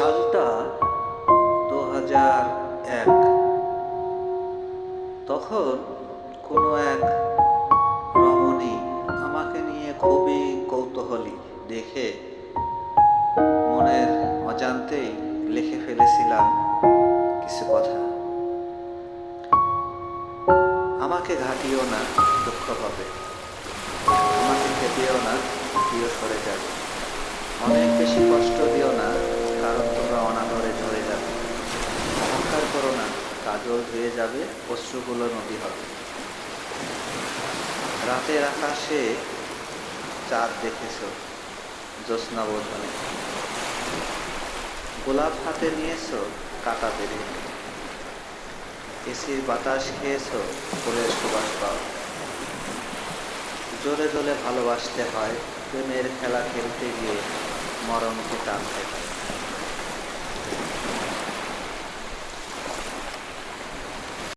সালটা 2001। তখন কোনো এক রমণী আমাকে নিয়ে খুবই কৌতূহলী দেখে মনের অজান্তেই লিখে ফেলেছিলাম কিছু কথা। আমাকে ঘাটিও না, দুঃখ হবে, আমাকে খেপিও না, প্রিয় সরে যাবে, অনেক বেশি কষ্ট দিও না, কারণ তোমরা অনাদরে ঝরে যাবে। অহংকার করো না, কাজল ধুয়ে যাবে, অশ্রুগুলো নদী হবে। রাতের আকাশে চাঁদ দেখেছ জ্যোৎস্না বোধনে, গোলাপ হাতে নিয়েছ কাটা বেরিয়ে, এসির বাতাস খেয়েছ, ফুলের সুবাস পাও। জোরে জোরে ভালোবাসতে হয়, প্রেমের খেলা খেলতে গিয়ে মরণকে টানতে হয়।